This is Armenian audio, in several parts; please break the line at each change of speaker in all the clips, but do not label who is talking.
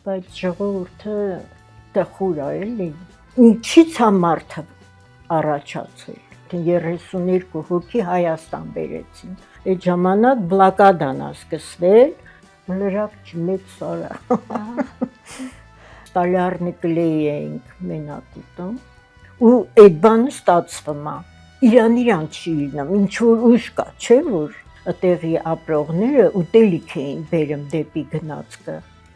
բայց ժողովուրդը տխուր է էլի։ Ինչից է մարդը առաջացել։ 32 հոգի Հայաստան բերեցին։ Այդ ժամանակ բլոկադան է սկսվել, լրիվ չմեծ սարա։ Ստալյարնի կլեի էինք մենակ ուտում։ Ու այդ բանը ստացվում է։ Իրան չի լինում, ինչ որ ուժ կա, չէ՞ որ այդտեղի ապրողները ուտելիք էին բերում դեպի գնացքը։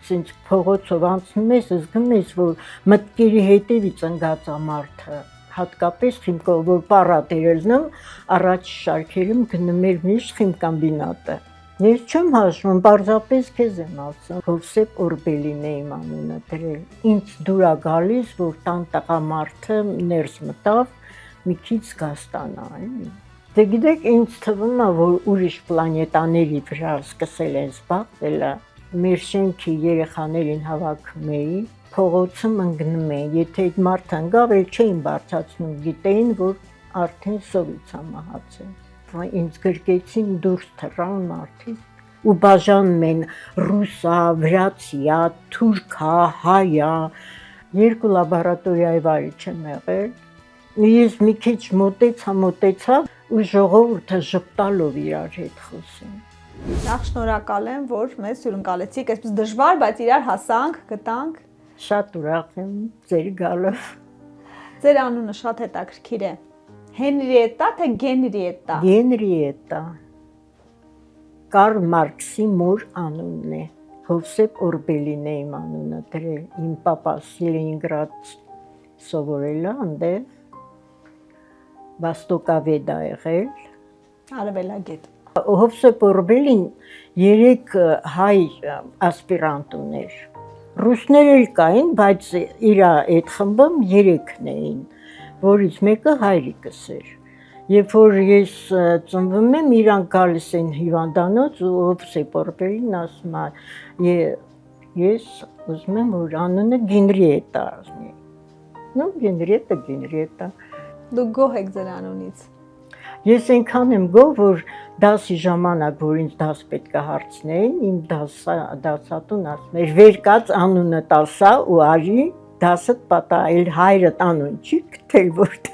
Սենց փողոցով անցնում ես, զգում ես, որ մտքերի հետևից ընկած է մարդը։ Հատկապես Խիմկով, որ պարատերելնում, առաջ շարքերում գնում էր միշտ խիմկամբինատը։ Ես չեմ հաշվում, պարզապես քեզ եմ ասում, Հովսեփ Օրբելին է իմ անունը դրել։ Ինձ դուր է գալիս, որ տան տղամարդը ներս մտավ, մի քիչ գաստանա, էլի։ Դե գիտեք, ինձ թվում է, որ ուրիշ պլանետաների վրա սկսել են զբաղվել, մեր շենքի երեխաներին հավաքում էի, փողոցում ընկնում էին, եթե այդ մարդը ընկավ, էլ չէին բարձրացնում, գիտեին, որ արդեն սովից է մահացել։ Ինձ գրկեցին դուրս թռան մարդիկ ու բաժանում են ռուսա, վրացիա, թուրքա, հայա, 2 լաբորատորիայի վարիչ եմ եղել։ Ես մի քիչ մոտեցա ու ժողովուրդը ժպտալով իրար հետ խոսում։
Նախ շնորհակալ եմ, որ մեզ հյուրընկալեցիք, այսպես դժվար, բայց իրար հասանք, գտանք։
Շատ ուրախ եմ ձեր գալով։
Ձեր անունը շատ հետաքրքիր է։ Հենրիետա թե Գենրիետա։
Գենրիետա։ Կարլ Մարքսի մոր անունն է։ Հովսեփ Օրբելին է իմ անունը դրել։ Իմ պապաս Լենինգրադ սովորել է այնտեղ։ Վաստոկավեդ է եղել։
Արևելագետ։
Հովսեփ Օրբելին 3 հայ ասպիրանտ ուներ։ Ռուսներ էլ կային, բայց իր այդ խմբում 3-ն էին, որից մեկը հայրիկս էր։ Երբ որ ես ծնվում եմ, իրանք գալիս են հիվանդանոց ու Հովսեփ Օրբելին ասում է, ես ուզում եմ, որ անունը Գենրիետա ասնի։ Ну, Գենրիետա։
Դուք գոհ եք ձեր անունից։
Ես այնքան եմ գոհ, որ դասի ժամանակ, որ ինձ դաս պետք է հարցնեին, իմ դասատուն ասում էր, վեր կաց անունը տասա ու արի դասդ պատա, էլ հայրդ անուն չի գտել որտե։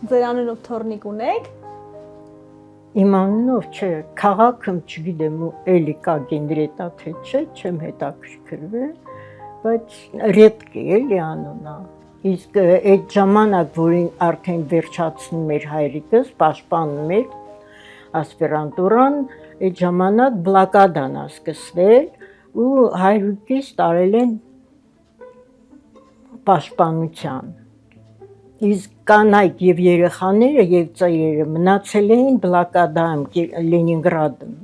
Ձեր անունով թորնիկ ունեք։
Իմ անունով չէ, քաղաքում չգիտեմ էլի կա Գենրիետա թե չէ, չեմ հետաքրքրվել, բայց ռետկ է էլի անունը։ Իսկ այդ ժամանակ, որին արդեն վերջացնում էր հայրիկս, պաշտպանում էր ասպիրանտուրան, այդ ժամանակ բլոկադան է սկսվել ու հայրիկիս տարել են պաշտպանության։ Իսկ կանայք եւ երեխաները եւ ծայրերը մնացել էին բլոկադայում Լենինգրադում։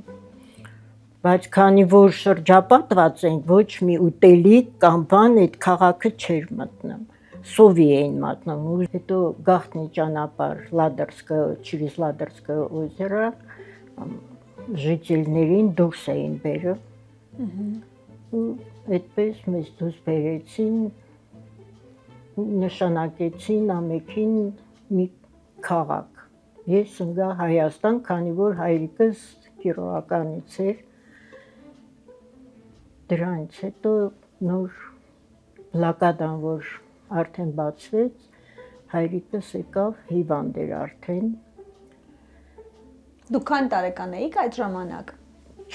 Բայց քանի որ շրջապատված ենք, ոչ մի ուտելիք կամ բան այդ քաղաքը չէր մտնում։ Սովի էին մատնում, հետո գաղտնի ճանապարհ через Ладерское озеро ժителներին դուրս էին բերում։ Ու այդպես մեզ դուրս բերեցին, նշանակեցին ամենին մի քաղաք։ Ես ընկա Հայաստան, քանի որ հայրիկս Կիրովականից էր։ Դրանից հետո նոր բլոկադան, որ արդեն բացվեց, հայրիկս եկավ, հիվանդ էր արդեն։
Դուք քանի տարեկան էիք այդ ժամանակ։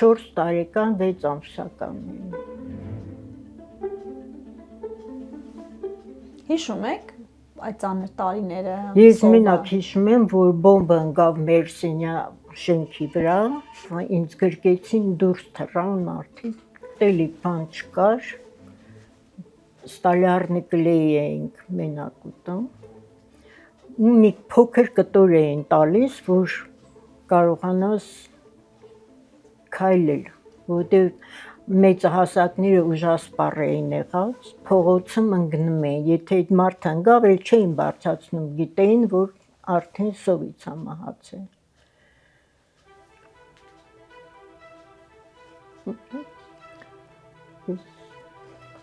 4 տարեկան, 6 ամսական էի։
Հիշում եք այդ ծանր տարիները։
Ես մենակ հիշում եմ, որ բոմբը ընկավ մեր շենքի վրա, ինձ գրկեցին դուրս թռան մարդիկ, ուտելիք բան չկար։ Ստալյարնի կլեի էինք մենակ ուտում։ Ու մի փոքր կտոր էին տալիս, որ կարողանաս քայլել, որտեղ մեծահասակները ուժասպառ էին եղած, փողոցում ընկնում էին, եթե այդ մարդը ընկավ, էլ չէին բարձրացնում, գիտեին, որ արդեն սովից է մահացել։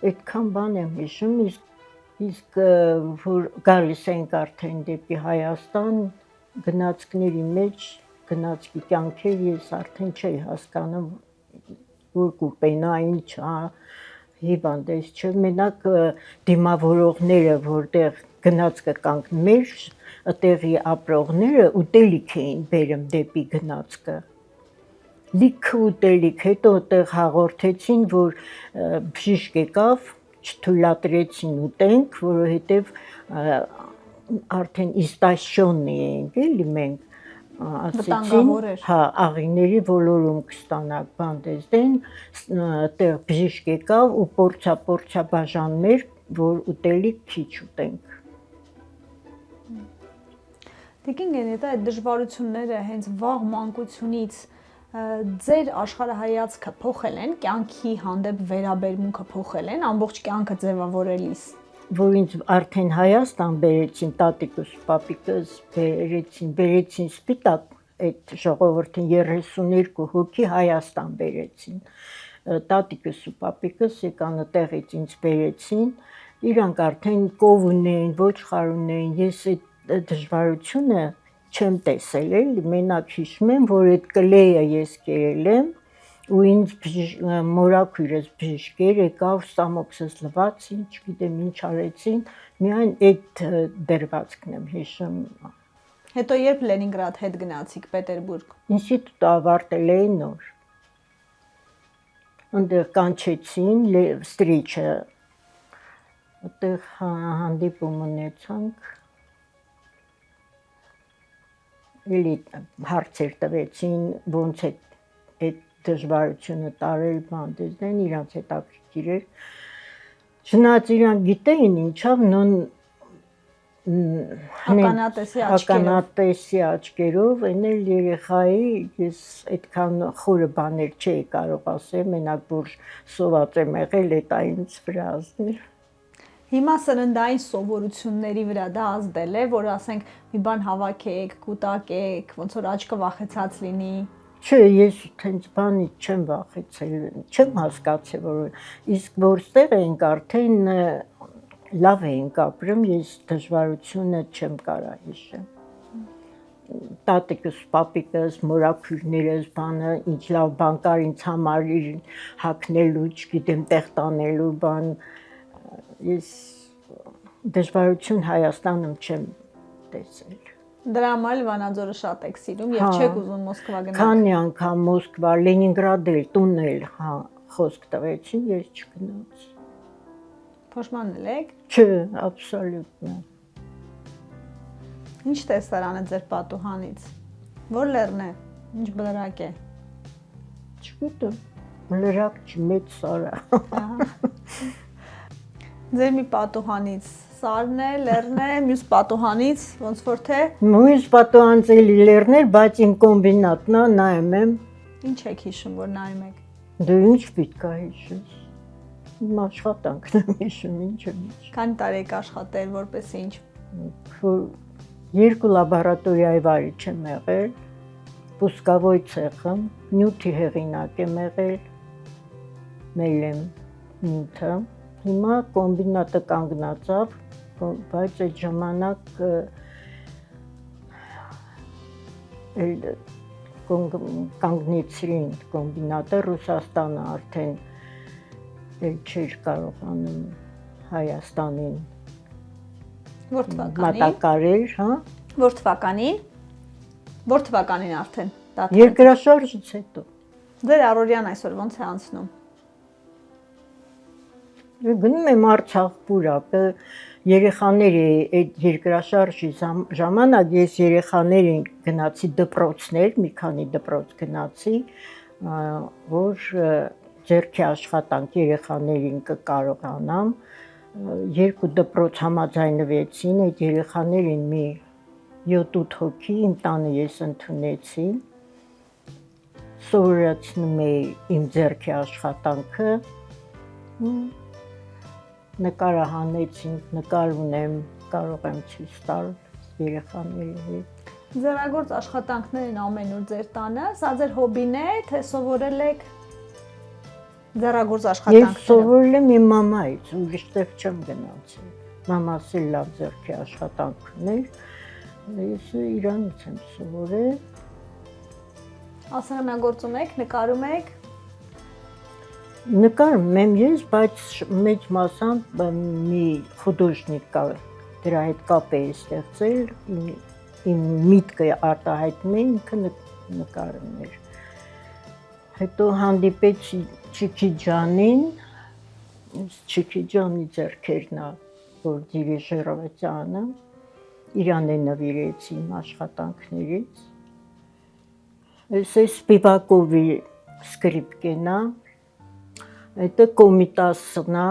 Այդքան բան եմ հիշում, իսկ որ գալիս ենք արդեն դեպի Հայաստան, գնացքների մեջ, գնացքի կյանքեր ես արդեն չէի հասկանում, որ կուպենային չա, հիվանդես չէ, մենակ դիմավորողները, որտեղ գնաց կկանգներ, այդտեղի ապրողները ուտելիք էին բերում դեպի գնացքը։ Լիքը ուտելիք, հետո այդտեղ հաղորդեցին, որ բժիշկ եկավ, չթույլատրեցին ուտենք, որովհետև արդեն իստաշյոննի էինք, էլի մենք ասեցին, հա, աղիների ոլորում կստանաք բանդեզդեն, այդտեղ բժիշկ եկավ ու պորցա բաժաններ, որ ուտելիք քիչ ուտենք։
Տիկին Գենետա, այդ դժվարությունները հենց վաղ մանկությունից ձեր աշխարհայացքը փոխել են, կյանքի հանդեպ վերաբերմունքը փոխել են, ամբողջ կյանքը ձևավորելիս։
Որ ինձ արդեն Հայաստան բերեցին, տատիկս ու պապիկս բերեցին Սպիտակ, այդ ժողովրդին 32 հոգի Հայաստան բերեցին։ Տատիկս ու պապիկս եկան այդտեղից ինձ բերեցին, իրանք արդեն կով ունեին, ոչխար ունեին, ես այդ դժվարությունը չեմ տեսել, էլի, մենակ հիշում եմ, որ այդ կլեյը ես կերել եմ ու ինձ մորաքույրս բժիշկեր եկավ, ստամոքսս լվացին, չգիտեմ ինչ արեցին, միայն այդ դրվածքն եմ հիշում։
Հետո երբ Լենինգրադ հետ գնացիք Պետերբուրգ։
Ինստիտուտը ավարտել էի նոր։ Այնտեղ կանչեցին ստրիչը, այդտեղ հանդիպում ունեցանք, էլի հարցեր տվեցին, ոնց է այդ դժվարությունը տարել բանդեզդեն, իրանց հետաքրքիր էր։ Չնայած իրանք գիտեին ինչավ նոն ականատեսի աչքերով, այն էլ երեխայի, ես այդքան խորը բաներ չէի կարող ասել, մենակ որ սոված եմ եղել, էդ այնց վրա ազդել։
Հիմա սննդային սովորությունների վրա դա ազդել է, որ ասենք մի բան հավաքեք, կուտակեք, ոնց որ աչքը վախեցած լինի։
Չէ, ես տենց բանից չեմ վախեցել, չեմ հասկացել, որ իսկ որտեղ էինք արդեն լավ էինք ապրում, ես դժվարությունը չեմ կարող հիշել։ Տատիկս, պապիկս, մորաքույրներս, բանը, ինչ լավ բան կար ինձ համար հագնելու, չգիտեմ, տեղ տանելու բան, ես դժվարություն Հայաստանում չեմ տեսել։
Դրա համար Վանաձորը շատ եք սիրում եւ չեք ուզում Մոսկվա գնալ։
Քանի անգամ Մոսկվա, Լենինգրադ էլ, տունել, հա, խոսք տվեցին, ես չգնացի։
Փոշմանել եք։
Չէ, աբսոլյուտն։
Ինչ տեսարան է ձեր պատուհանից։ Որ լեռն է, ինչ բլրակ է։
Չգիտեմ, բլրակ չի, մեծ սար է։
Ձեր մի պատուհանից սարն է, լեռն է, մյուս պատուհանից ոնց որ թե։
Մյուս պատուհանից էլի լեռներ, բայց իմ կոմբինատն է, նայում եմ։
Ինչ եք հիշում, որ նայում եք։
Դու ինչ պիտի հիշես։ Իմ աշխատանքն եմ հիշում, ինչ եմ հիշում։
Քանի տարի եք աշխատել, որպես ինչ։
Որ 2 լաբորատորիայի վարիչ եմ եղել, պուսկավոյ ցեխում, նյութի հեղինակ եմ եղել, մելեմ նյութը։ Հիմա կոմբինատը կանգնածավ, բայց այդ ժամանակ կանգնեցրին կոմբինատը, Ռուսաստանը արդեն չէր կարողանում Հայաստանին մատակարել, հա։
Որ թվականին։ Որ թվականին արդեն։
Երկրաշարժից հետո։
Ձեր առօրյան այսօր ոնց է անցնում։
Գնում եմ Արցախ պուրակը, երեխաների այդ երկրաշարժի ժամանակ ես երեխաներին գնացի դպրոցներ, մի քանի դպրոց գնացի, որ ձեռքի աշխատանք երեխաներին կկարողանամ, 2 դպրոց համաձայնվեցին, այդ երեխաներին մի 7-8 հոգի իմ տանը ես ընդունեցի, սովորեցնում էի իմ ձեռքի աշխատանքը, նկարահանեցինք, նկար ունեմ, կարող եմ ցույց տալ երեխաների հետ։
Ձեռագործ աշխատանքներն ամենուր ձեր տանը, սա ձեր հոբին է, թե սովորել եք ձեռագործ աշխատանքները։
Ես սովորել եմ իմ մամայից, ուրիշտեղ չեմ գնացել։ Մամաս էլ լավ ձեռքի աշխատանք ուներ, ես իրանից եմ սովորել։
Ասեղնագործում եք, նկարում եք։
Նկարում եմ ես, բայց մեծ մասամբ մի խոդոժնիկ կա, դրա հետ կապ է ստեղծել, իմ միտքը արտահայտում է, ինքը նկարում էր։ Հետո հանդիպեցի Չիքիջանին, Չիքիջանի ձեռքերն է, որ դիրիժորով է ծանը, իրան է նվիրեցի իմ աշխատանքներից։ Այս է Սպիվակովի սկրիպկեն է, это Կոմիտասն է,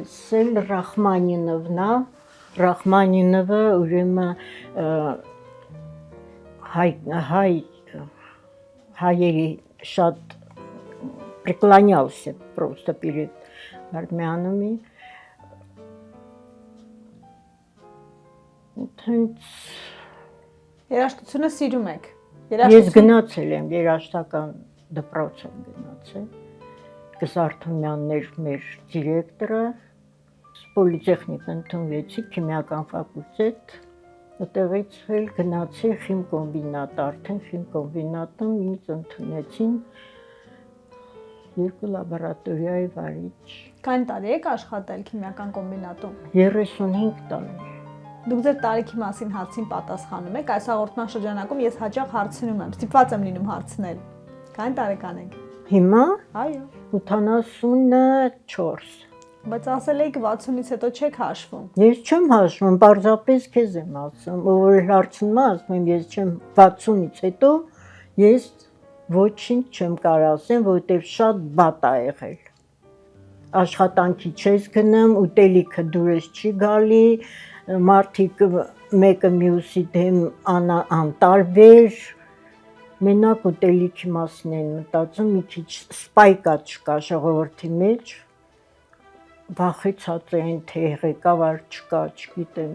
այս էլ Ռախմանինովն է, Ռախմանինովը ուրեմն հայերի շատ преклонялся просто перед армянами.
Երաժշտությունը սիրում եք։
Ես գնացել եմ երաժշտական դպրոց եմ գնացել։ Կսարթունյանն էր մեր դիրեկտորը, պոլիտեխնիկ ընդունվեցի, քիմիական ֆակուլտետ, այդտեղից էլ գնացի խիմկոմբինատ, արդեն խիմկոմբինատում ինձ ընդունեցին երկու լաբորատորիայի վարիչ։
Քանի տարի եք աշխատել քիմիական կոմբինատում։
35 տարի։
Դուք ձեր տարիքի մասին հարցին պատասխանում եք, այս հաղորդման շրջանակում ես հաճախ հարցնում եմ, ստիպված եմ լինում հարցնել։ Քանի տարեկան եք։
Հիմա?
Այո։
84։
Բայց ասել եք 60-ից հետո չեք հաշվում։
Ես չեմ հաշվում, պարզապես քեզ եմ ասում, ով հարցնում է, ասում եմ, ես չեմ 60-ից հետո ես ոչինչ չեմ կարող ասեմ, որովհետև շատ բատ ա եղել։ Աշխատանքի չես գնում, ուտելիքը դուրս չի գալի, մարդիկ մեկը մյուսի դեմ անտարբեր, մենակ ուտելիքի մասին են մտածում, մի քիչ սպայկա չկա ժողովրդի մեջ, վախեցած են, թե ղեկավար չկա, չգիտեմ,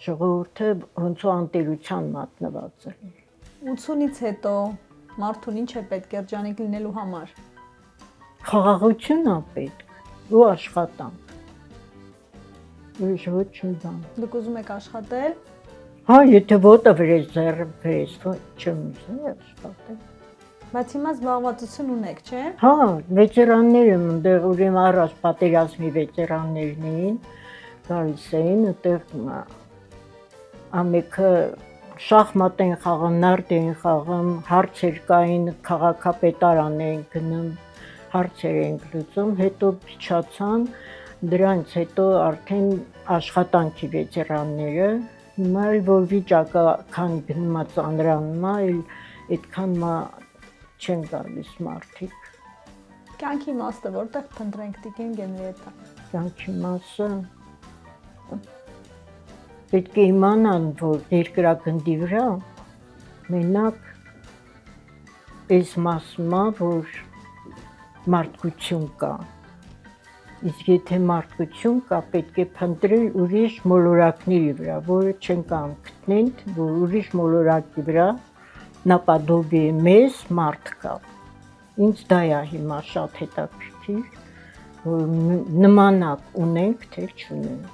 ժողովուրդը ոնց ու անտերության մատնված է։
80-ից հետո մարդուն ինչ է պետք երջանիկ լինելու համար։
Խաղաղություն է պետք ու աշխատանք։ Ուրիշ ոչ մի բան։
Դուք ուզում եք աշխատել։
Հա, եթե ոտը վրես, ձեռը վրես, չեմ ուզում աշխատել։
Բայց հիմա զբաղվածություն ունեք, չէ՞։
Հա, վետերաններ եմ ընդեղ, ուրեմն առաջ պատերազմի վետերաններն էին, գալիս էին, այդտեղ ամենքը շախմատ են խաղում, նարդ են խաղում, հարցեր կային, քաղաքապետարան էին գնում, հարցեր էին լուծում, հետո փչացան, դրանից հետո արդեն աշխատանքի վետերանները, հիմա էլ որ վիճակը քան գնում է ծանրանում է, այդքան չեն գալիս մարդիկ։
Կյանքի իմաստը որտեղ փնտրենք Տիկին Գենրիետա։
Կյանքի մասը պետք է իմանան, որ երկրագնդի վրա մենակ այս մասում է, որ մարդկություն կա։ Իսկ եթե մարդկություն կա, պետք է փնտրել ուրիշ մոլորակների վրա, որը չեն կարող գտնել, որ ուրիշ մոլորակի վրա նապադոբի մեզ մարդ կա։ Ինձ դա է հիմա շատ հետաքրքիր, որ նմանակ ունենք, թե չունենք։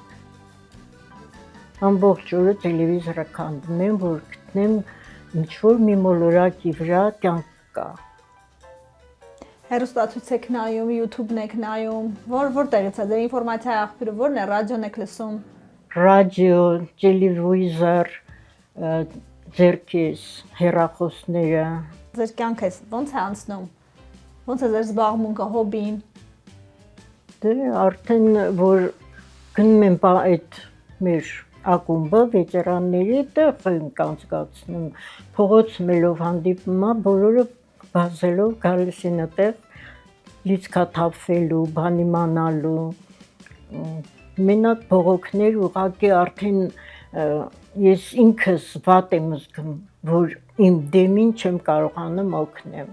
Ամբողջ օրը տելևիզորը քանդում եմ, որ գտնեմ ինչ-որ մի մոլորակի վրա կյանք կա։
Հեռուստացույց եք նայում, YouTube-ն եք նայում, որտեղից է ձեր ինֆորմացիայի աղբյուրը, որն է, ռադիոն եք լսում։
Ռադիո, տելևիզոր, ձերքիս, հեռախոսները։
Ձեր կյանքը ո՞նց է անցնում։ Ո՞նց է ձեր զբաղմունքը, հոբին։
Դե արդեն որ գնում եմ այդ մեր ակումբը վետերանների տեղ եմ կանցկացնում, փողոց մելով հանդիպում է, բոլորը բազելով գալիս են այդտեղ լիցքաթափվելու, բան իմանալու, մենակ բողոքներ ուղղակի արդեն ես ինքս վատ եմ զգում, որ իմ դեմին չեմ կարողանում օգնեմ,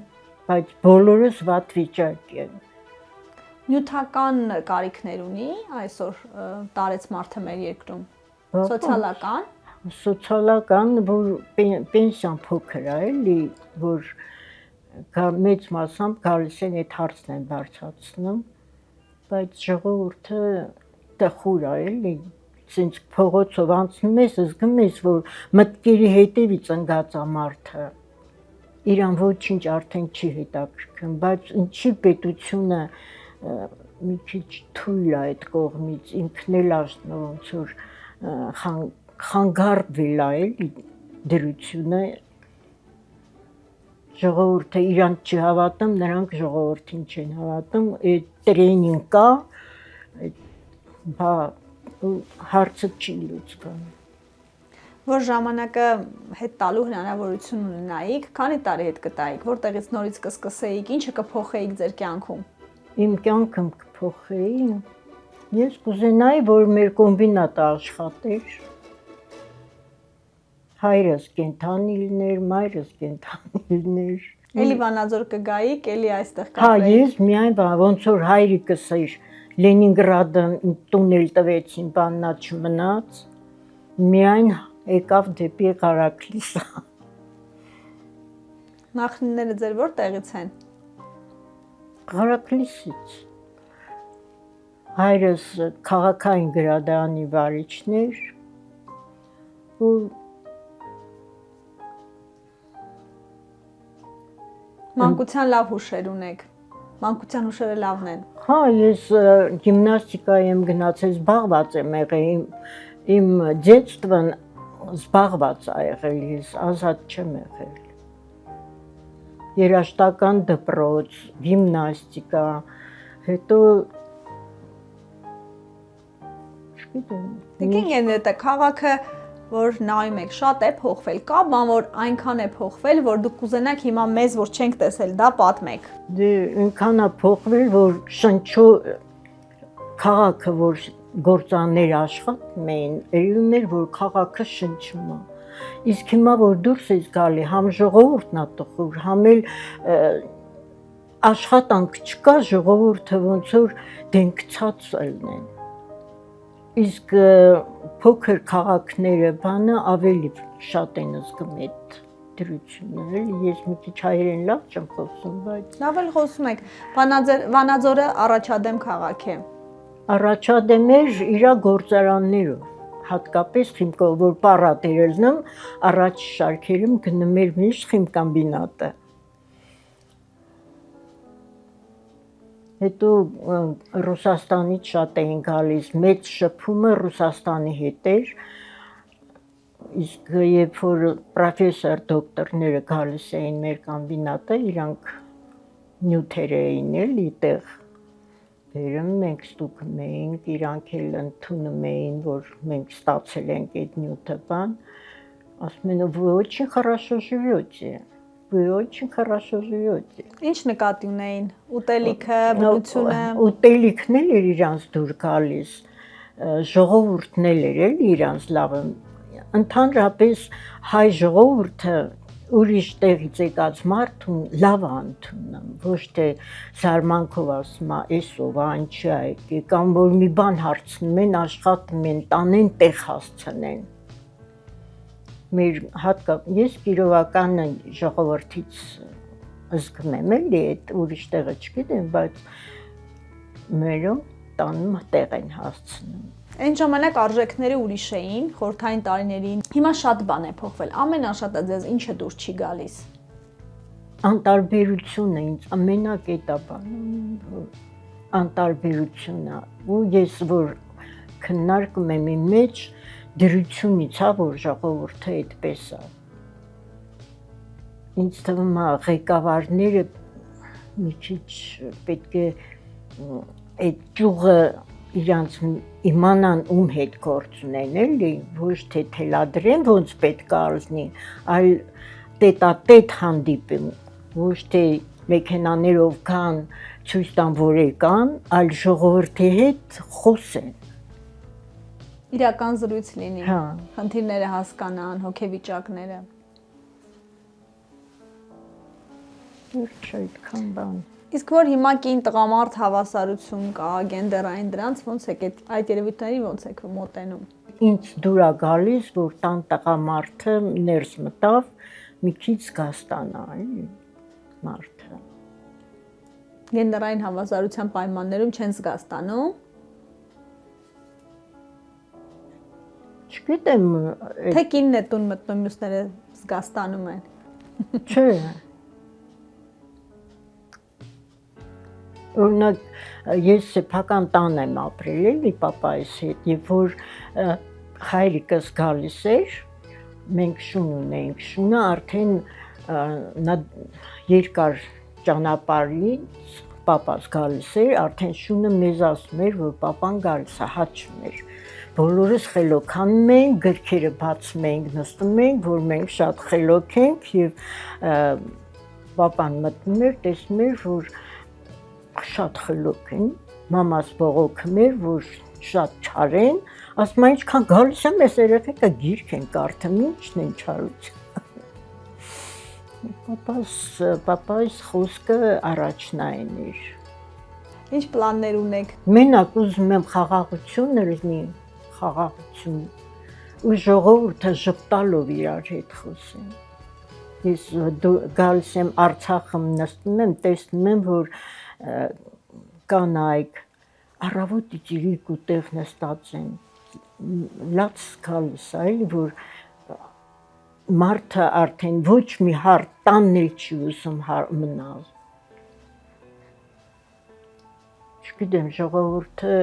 բայց բոլորս վատ վիճակի են։
Նյութական կարիքներ ունի այսօր տարեց մարդը մեր երկրում։ Սոցիալական։
Սոցիալական, որ պենսիան փոքր է, էլի, որ մեծ մասամբ գալիս են այդ հարցն են բարձրացնում, բայց ժողովուրդը տխուր է, էլի, ցինց փողոցով անցնում ես, զգում ես, որ մտքերի հետևից ընկած է մարդը։ իրան ոչինչ արդեն չի հետաքրքրում, բայց ինչի պետությունը մի քիչ թույլ է այդ կողմից, ինքն էլ ոնց որ խանգարվել է էլի դրությունը, ժողովուրդը իրանք չհավատում, նրանք ժողովրդին չեն հավատում, այդ տրեյնինգ կա, բա հարցը չի լուծվում։
Որ ժամանակը հետ տալու հնարավորություն ունենայիք, քանի տարի հետ կտայիք, որտեղից նորից կսկսեիք, ինչը կփոխեիք ձեր կյանքում։
Իմ կյանքում կփոխեի, ես կուզենայի, որ մեր կոմբինատը աշխատեր, հայրս կենթանի լիներ, մայրս կենթանի լիներ։
Էլի Վանաձոր կգայիք, էլի այստեղ
Հա,
կապրեիք։
ես միայն ոնց որ հայրիկս էր Լենինգրադը տուն էլ տվեցին, բաննա չմնաց, միայն եկավ դեպի Ղարաքլիսը։
Նախնիները ձեր որտեղից են։
Ղարաքլիսից։ Հայրս քաղաքային գրադարանի վարիչն էր ու
Մանկության լավ հուշեր ունեք։ Մանկության հուշերը լավն են։
հա, ես գիմնաստիկայի եմ գնացել, զբաղված եմ եղել, իմ детствն զբաղված ա եղել, ես ազատ չեմ եղել։ Երաժշտական դպրոց, գիմնաստիկա, հետո չգիտեմ։
Եկեք այնտեղ քաղաքը, որ նայում եք, շատ է փոխվել, կա բան, որ այնքան է փոխվել, որ դուք կուզենաք հիմա մեզ, որ չենք տեսել, դա պատմեք։
Դե այնքան է փոխվել, որ շնչո քաղաքը, որ գործաններ աշխատում էին, երևում էր, որ քաղաքը շնչում է։ Իսկ հիմա որ դուրս ես գալի, համ ժողովուրդն է տխուր, համ էլ աշխատանք չկա, ժողովուրդը ոնց որ դենքցած ելնեն։ Իսկ փոքր քաղաքները բանը ավելի շատ են զգում այդ դրությունը, էլի ես մի քիչ հայերեն լավ չեմ խոսում, բայց
Լավ էլ խոսում եք։ Վանաձորը առաջադեմ քաղաք է։
առաջադեմ էր իր գործարաններով, հատկապես խիմքով, որ պարատ էր ելնում, առաջ շարքերում գնում էր միշտ խիմկոմբինատը։ Հետո Ռուսաստանից շատ էին գալիս, մեծ շփումը Ռուսաստանի հետ էր, իսկ երբ որ պրոֆեսոր դոկտորները գալիս էին մեր կոմբինատը, իրանք նյութեր էին էլի տեղ բերում, մենք ստուգում էինք, իրանք էլ ընդունում էին, որ մենք ստացել ենք այդ նյութը բան, ասում են, вы очень хорошо живете, вы очень хорошо живете։
Ինչ նկատի ունեին։ Ուտելիքը, բնությունը։
Ուտելիքն էլ էր իրանց դուր գալիս, ժողովուրդն էլ էր էլի իրանց լավը։ Ընդհանրապես հայ ժողովուրդը ուրիշ տեղից եկած մարդուն լավ է ընդունում, ոչ թե զարմանքով ասում է, էսով է, ինչի է եկել, կամ որ մի բան հարցնում են, աշխատում են, տանեն, տեղ հասցնեն։ Մեր ես Կիրովական ժողովրդից զգում եմ էլի, այդ ուրիշ տեղը չգիտեմ, բայց մերում տանում տեղ են հասցնում։
Այն ժամանակ արժեքները ուրիշ էին, խորհրդային տարիներին։ Հիմա շատ բան է փոխվել։ Ամենաշատը ձեզ ինչը դուր չի գալիս։
Անտարբերությունը ինձ ամենակետա բանում, որ անտարբերությունը, ու ես որ քննարկում եմ իմ մեջ, դրությունից է, որ ժողովուրդը այդպես է։ Ինձ թվում է ղեկավարները մի քիչ պետք է այդ ճյուղը իրանց իմանան ում հետ գործ ունեն, էլի, ոչ թե թելադրեն, ոնց պետք է լինի, այլ տետատետ հանդիպում, ոչ թե մեքենաներով կան, ցույց տան, որ եկան, այլ ժողովրդի հետ խոսեն։
Իրական զրույց լինի,
Հա։
խնդիրները հասկանան, հոգեվիճակները։
Չէ, այդքան բան։
Իսկ որ հիմա կին տղամարդ հավասարություն կա, գենդերային դրանց ոնց եք այդ երևույթների ոնց եք մոտենում։
Ինձ դուր է գալիս, որ տան տղամարդը ներս մտավ, մի քիչ զգաստանա, էլի, մարդը։
Գենդերային հավասարության պայմաններում չեն զգաստանում։
Չգիտեմ,
Թե կինն է տուն մտնում, մյուսները զգաստանում են։
չէ, Օրինակ ես սեփական տան եմ ապրել էլի պապայիս հետ, երբ որ հայրիկս գալիս էր, մենք շուն ունեինք, շունը արդեն նա երկար ճանապարհից պապաս գալիս էր, արդեն շունը մեզ ասում էր, որ պապան գալիս է, հաճում էր։ Բոլորս խելոք անում ենք, գրքերը բացում ենք, նստում ենք, որ մենք շատ խելոք ենք եւ պապան մտնում էր, տեսնում էր, որ շատ խելոք են, մամաս բողոքում էր, որ շատ չար են, ասում է ինչքան գալիս եմ, այս երեխեքը գիրք են կարդում, ինչն են չարություն։ Պապայիս խոսքը առաջնային էր։
Ինչ պլաններ ունեք։
Մենակ ուզում եմ խաղաղություն լինի, խաղաղություն ու ժողովուրդը ժպտալով իրար հետ խոսեն։ Ես գալիս եմ Արցախում նստում եմ, տեսնում եմ, որ կանայք առավոտից իրիկու տեղ նստած են, լաց գալիս է, որ մարդը արդեն ոչ մի հարթ տանն էլ չի ուզում մնալ։ Չգիտեմ, ժողովուրդը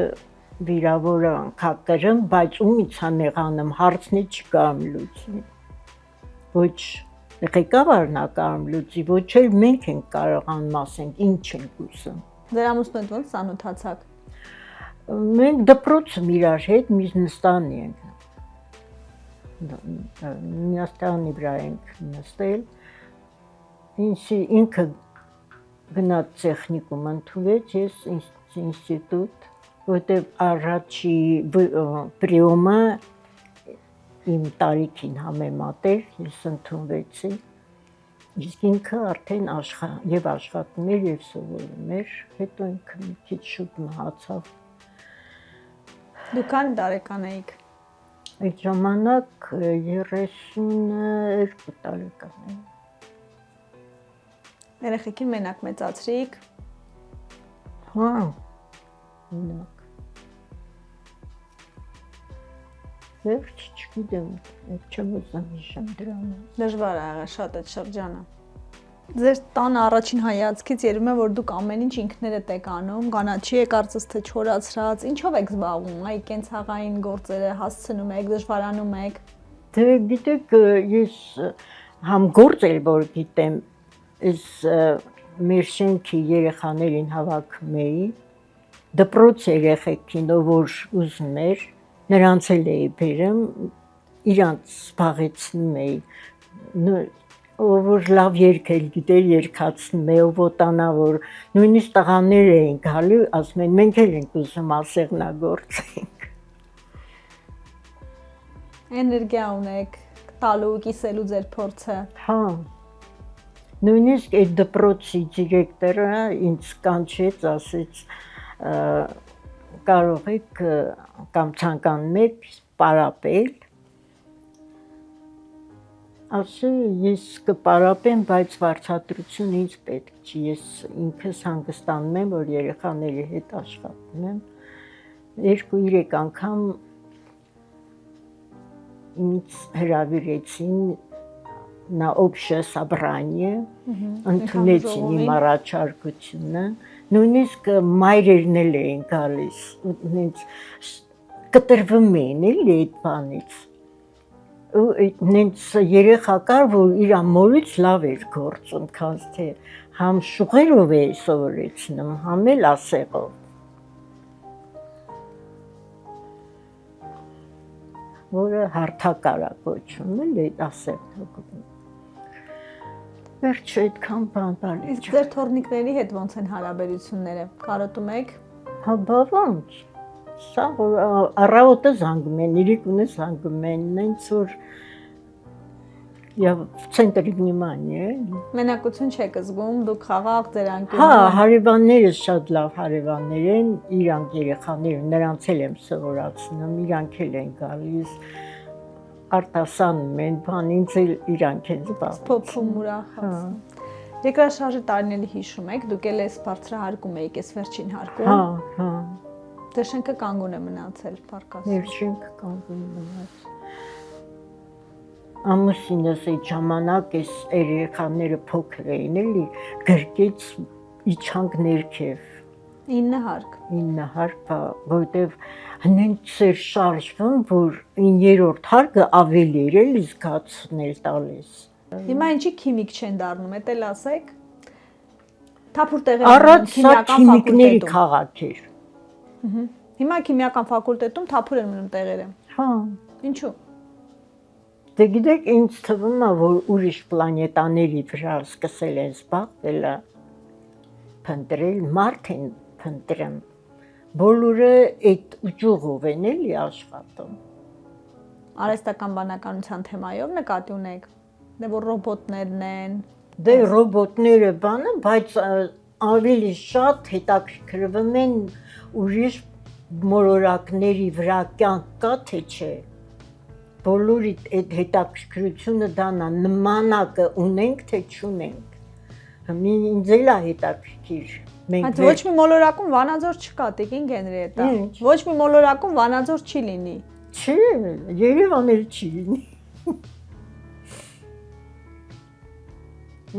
վիրավոր անկակրում, բայց ումից եմ եղանում, հարցնի չկարմ լուծի։ Ոչ ղեկավարն է կարում լուծի, ոչ էլ մենք ենք կարողանում ասենք ինչ ենք ուզում։
Ձեր ամուսնուդ ոնց ծանոթացաք։
Մենք դպրոցում իրար հետ մի նստանի ենք։ Նստանի վրա ենք նստել, ինքը գնաց տեխնիկում ընդունվեց, ես ինստիտուտ, որտեղ առաջի պրիոմը իմ տարիքին համեմատեր, ես ընդունվեցի, իսկ ինքը արդեն աշխատում էր և սովորում էր, հետո ինքը մի քիչ շուտ մահացավ։
Դուք քանի տարեկան էիք։
Այդ ժամանակ 32 տարեկան եմ։
Երեխեքին մենակ մեծացրիք։
Հա, մենակ։ Վերջ չգիտեմ, չեմ ուզում հիշեմ դրանը։
Դժվար է եղել շատ այդ շրջանը։ Ձեր տան առաջին հայացքից երևում է, որ դուք ամեն ինչ ինքներդ եք անում, կանաչի եք կարծես թե չորացրած, ինչով եք զբաղվում, այ կենցաղային գործերը հասցնում եք, դժվարանում եք։
Դե գիտեք, ես համ գործ էլ որ գիտեմ, այս մեր շենքի երեխաներին հավաքում էի, դպրոց երեխեքին, որ ուզում էր, նրանց էլ էի բերում, իրանց զբաղեցնում էի, որ լավ երգել գիտեր, երգացնում է, ոտանավոր, նույնիսկ տղաներ էին գալու, ասում են, մենք էլ ենք ուզում ասեղնագործենք։
Էներգիա ունեք, տալու, կիսելու ձեր փորձը։
Հա, նույնիսկ այդ դպրոցի դիրեկտորը ինձ կանչեց, ասեց, կարող եք կամ ցանկանում եք պարապել, ասի ես կպարապեմ, բայց վարձատրություն ինձ պետք չի, ես ինքս հանգստանում եմ, որ երեխաների հետ աշխատում եմ, 2-3 անգամ ինձ հրավիրեցին նա общее собрание, ընդունեցին իմ առաջարկությունը, նույնիսկ մայրերն էլ էին գալիս, կտրվում էին էլի այդ բանից, ու նենց երեխա կար, որ իր մորից լավ էր գործում, քանց թե համ շուղերով էի սովորեցնում, համ էլ ասեղով։ Որը հարթակար է կոչվում, էլի ասեղով։ Վերջ այդքան բան բալի։
Իսկ ձեր թորնիկների հետ ոնց են հարաբերությունները, կարոտում եք։
Հա բա ոնց, սա որ առավոտը զանգում են, իրիկունը զանգում են, նենց որ в центре внимания, էլի։
Մենակություն չեք զգում, դուք խաղաղ ձեր
Հա,
անկյունը։
հարևաններս շատ լավ հարևաններ են, իրանք երեխաները, նրանց էլ եմ սովորացնում, իրանք էլ են գալիս, արտասանում են, բան ինձ էլ իրանք են զբաղվում։
Փոփում ուրախացնում։ Երկրաշարժի տարիների հիշում եք, դուք էլ էս բարձրահարկում եք, էս վերջին հարկում։
Հա, հա։
Դե շենքը կանգուն է մնացել, պարկասը։
Մեր շենքը կանգուն մնաց։ Ամուսինս այդ ժամանակ էս երեխաները փոքր էին էլի, գրկից իջանք ներքև,
9 հարկ։
9 հարկ, որտեվ հենց էր շարժվում, որ 9-րդ հարկը ավելի էր էլի զգացնել տալիս։
Հիմա ինչի քիմիկ չեն դառնում, էդ էլ ասեք։ Թափուր տեղեր
Առաջ սա քիմիկների
ֆակուլտետում։
քաղաք էր։
Հիմա քիմիական ֆակուլտետում թափուր են մնում տեղերը։
Հա։
Ինչու։
Դե գիտեք, ինձ թվում է, որ ուրիշ պլանետաների վրա սկսել են զբաղվել, փնտրել, մարդ են փնտրում։ Բոլորը այդ ուժով են էլի աշխատում։
Արհեստական բանականության թեմայով նկատի ունեք։ Դե որ ռոբոտներն են։
Դե ռոբոտները բանը, բայց ավելի շատ հետաքրքրվում են ուրիշ մոլորակների վրա կյանք կա թե չէ։ Բոլորի այդ հետաքրքրությունը դանա նմանակը ունենք թե չունենք։ Ինձ էլ է հետաքրքիր։
Բայց ոչ մի մոլորակում Վանաձոր չկա, Տիկին Գենրիետա։ Ոչ մի մոլորակում Վանաձոր չի լինի։
Չի, Երևան էլ չի լինի։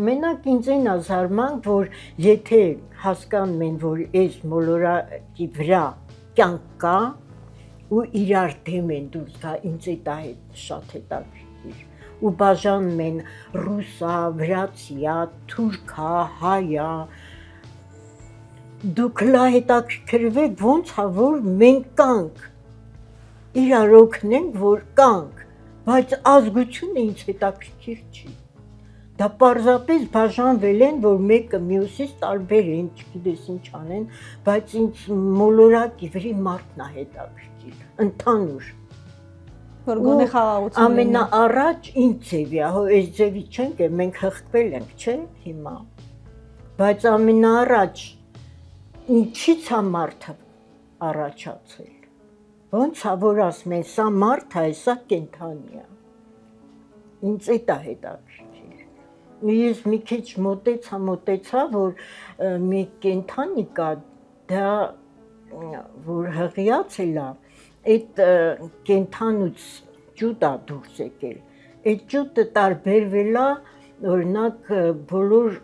Մենակ ինձ այն զարմանք, որ եթե հասկանում են, որ այս մոլորակի վրա կյանք կա ու իրար դեմ են դուրս գա, ինձ դա շատ հետաքրքիր։ Ու բաժանում են ռուսա, վրացիա, թուրքա, հայա։ Դուք լա հետաքրքրվեք ոնց է, որ մենք կանք, իրար օգնենք, որ կանք, բայց ազգությունը ինձ հետաքրքիր չի։ Դա պարզապես բաժանվել են, որ մեկը մյուսից տարբեր են, չգիտես ինչ անեն, բայց ինձ մոլորակի վրի մարդն է հետաքրքիր, ընդհանուր։
Որ գոնե խաղաղություն լինի։
Ամենաառաջ ինձ ձևի է, հո այս ձևի չենք, մենք հղկվել ենք, չէ, հիմա։ Բայց ամենաառաջ ինչից է մարդը առաջացել։ Ոնց է, որ ասում են, սա մարդ է, սա կենդանի է։ Ինձ դա հետաքրքիր։ Ես մի քիչ մոտեցա, որ մի կենդանի կա, դա որ հղիած է լա, այդ կենդանուց ջուտ է դուրս եկել։ Այդ ջուտը տարբերվել է, օրինակ, բոլոր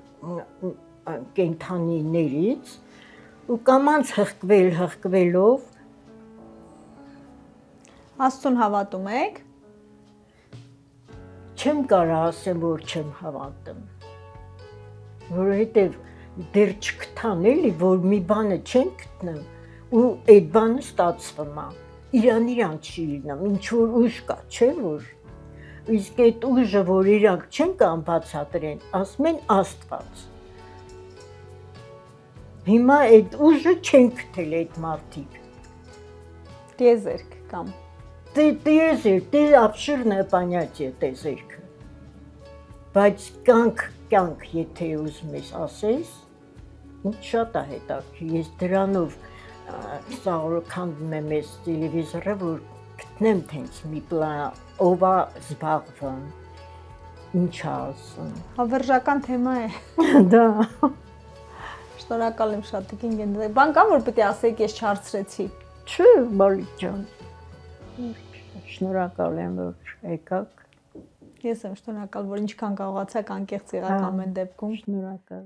կենդանիներից ու կամանց հղկվելով
Աստծուն հավատում եք։
Չեմ կարող ասեմ, որ չեմ հավատում, որովհետև դեռ չգտան էլի, որ մի բանը չեն գտնում ու այդ բանը ստացվում է, իրան չի լինում, ինչ որ ուժ կա, չէ՞ որ, իսկ այդ ուժը, որ իրանք չեն կամ բացատրեն, ասում են Աստված։ Հիմա այդ ուժը չեն գտել այդ մարդիկ։
Տիեզերք կամ
Տիեզերք, обширное понятие տիեզերքը։ Բայց կյանք, եթե ուզում ես ասես, ինձ շատ է հետաքրքիր, ես դրանով սա քանդում եմ այս տելևիզորը, որ գտնեմ տենց մի պլան, ով է զբաղվում, ինչ է ասում։
Հավերժական թեմա է։
Դա։
Շնորհակալ եմ շատ, Տիկին Գենրիետա։ Բան կա, որ պիտի ասեք, ես չհարցրեցի։
Չէ, Մալիկ ջան։ Շնորհակալ եմ, որ եկաք։
Ես եմ շնորհակալ, որ ինչքան կարողացաք անկեղծ եղաք ամեն դեպքում։
Շնորհակալ։